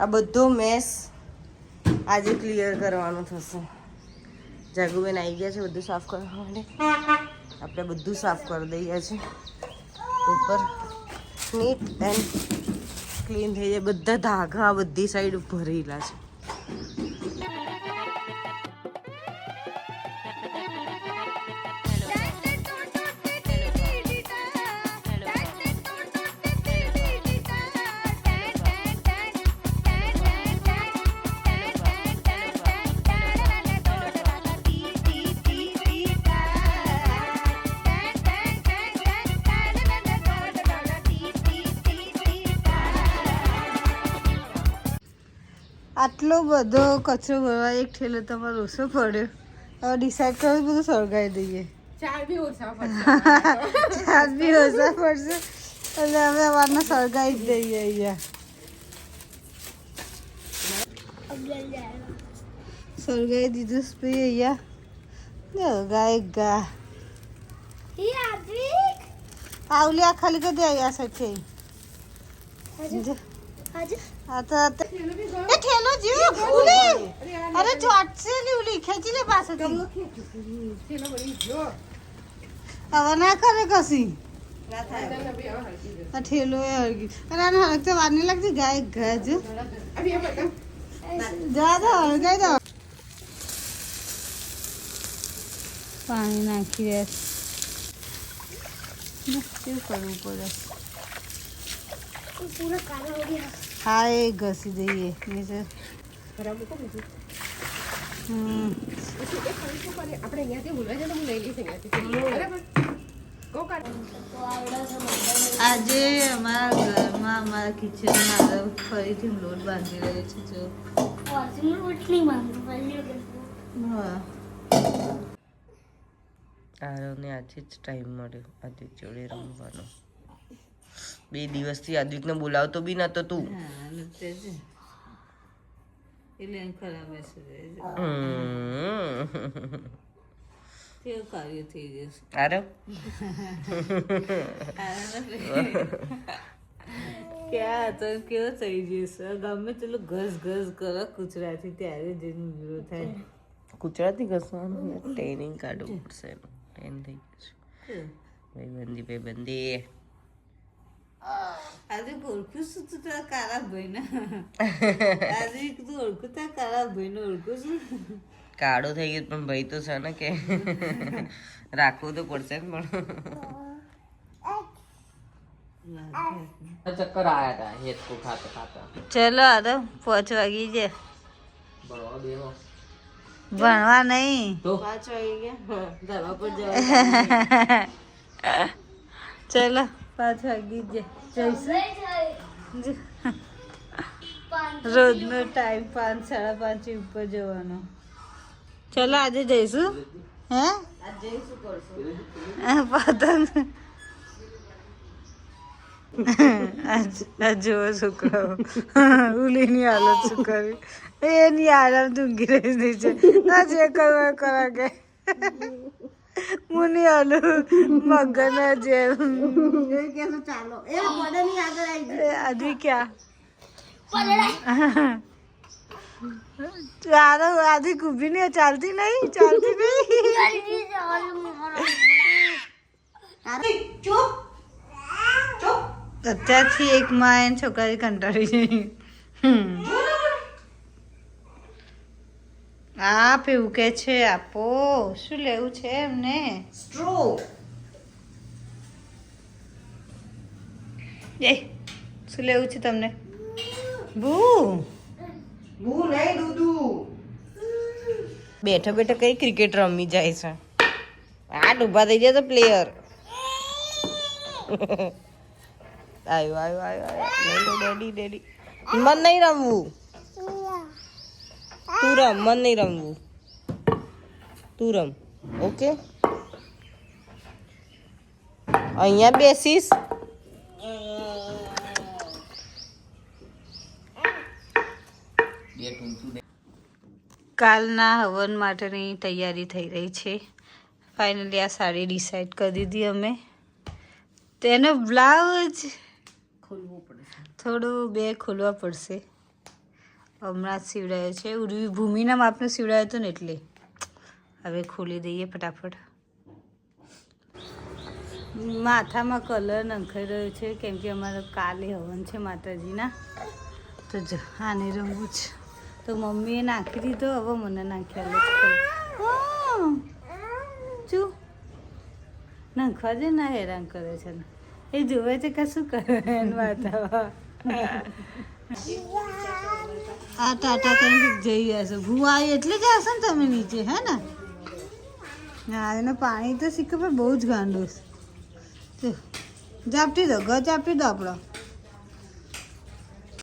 આ બધો મેસ આજે ક્લિયર કરવાનો થશે. જાગુબેન આવી ગયા છે બધું સાફ કરવા માટે. આપણે બધું સાફ કરી દઈએ છીએ. ઉપર નીટ એન્ડ ક્લીન થઈ જાય. બધા ધાગા બધી સાઈડ ભરેલા છે. આટલો બધો કચરો ભરવા એક ઠેલો તમારો ઓછો પડ્યો. હવે ડિસાઈડ કરો બધું સળગાવી દઈએ. ચાર બી ઓછા પડશે એટલે હવે અમારને સળગાવી જ દઈએ અહીંયા. સળગાવી દીધું ભાઈ અહીંયા. ગાય ગા આવલી આ ખાલી કરી દે આ સાઈડ. હા તો એ ઠેલો જીવ ઉલી અરે ચોટશે લી ઉલી ખેંચી લે પાછળથી. હવે ના કરે કસી ના થાય. આ ઠેલો એ હળગી અને આને હળગતા વાર નહીં લાગતી. ગાય ગાજ જા દો હળગાઈ દો. પાણી નાખી દે. શું કરવું પડે? પૂરા કાળા હો ગયા. હા એ ઘસી દઈએ નીચે. આજે અમારા ઘરમાં અમારા કિચનમાં ફરીથી લોટ બાંધી રહ્યો છે. જો આરવને આજે જ ટાઈમ મળ્યો આજે જોડે રમવાનો. 2 દિવસથી આદિકને બોલાવતો બી નતો તું. ક્યાં તો કેવો થઈ જશે ગમે તેટલું ઘસ ઘસ કરો કૂચરાથી ત્યારે જેનું વિરોધ થાય. કૂચરાથી ઘસવાનું ટ્રેનિંગ કાઢવું પડશે. ટ્રેન થઈ ગયું ભાઈબંધી. આજે ઓળખું છું તું તારા કાળા ભાઈ ને. આજે તું ઓળખું તારા કાળા ભાઈ ને ઓળખું છું. કાળો થઈ ગયો પણ ભાઈ તો છે ને કે રાખવું તો પડશે ને. પણ ચક્કર આયા હતા હેતકો ખાતા ખાતા. ચલો આ તો 5 વાગી ગયા. ભણવા નહીં તો 5 વાગી ગયા. ધાબા પર જવા. ચલો 5 વાગી જાય. રોજનો ટાઈમ 5 સાડા 5 ઉપર જવાનો. ચલો આજે જઈશું. હે પતંગ જો છોકરાઓ ઉલીની હાલત શું કરી. એની આરામ ઊંઘી રહી નીચે. ના જે કરવા કરા કે મુની આલુ મગના જેમ ચાલો. એ પડેની આગળ આવી આદિ ક્યાં આદિ કુભી નહીં ચાલતી નહીં. અત્યારથી એક માં છોકરી કંટાળી જઈ. આ પીવું કે છે આપો. શું લેવું છે એમને? સ્ટ્રો. શું લેવું છે તમને? ભૂ નહીં દૂધુ. બેઠા બેઠા કઈ ક્રિકેટ રમી જાય છે. આ ડૂબા થઈ જાય તો પ્લેયર. આવ્યો ડેડી. મન નહીં રમવું. તું રમ. મન નહીં રમવું. તું રમ. ઓકે અહીંયા બેસીશ. કાલના હવન માટેની તૈયારી થઈ રહી છે. ફાઇનલી આ સાડી ડિસાઈડ કરી દીધી અમે. તેનો બ્લાઉઝ ખોલવો પડશે. થોડું બે ખોલવા પડશે. હમણાં જ સીવડાયો છે. ઉર્વી ભૂમિના માપનો સીવડાયો હતો ને એટલે હવે ખોલી દઈએ ફટાફટ. માથામાં કલર નંખાઈ રહ્યો છે કેમ કે અમારે કાલે હવન છે માતાજીના. તો જો આને રંગવું છે તો મમ્મીએ નાખી દીધો, હવે મને નાખ્યા શું નાખવા દે ના હેરાન કરે છે ને એ જોવે છે કે શું કરે માથામાં. આ ટાટા કંઈક જઈ હશે ભૂ આવી એટલે જ હશે ને તમે નીચે હે ને. હા એને પાણી તો શીખે પણ બહુ જ ગાંડું છે. ઝાપટી દો ઘર ઝાપટી દો આપણો.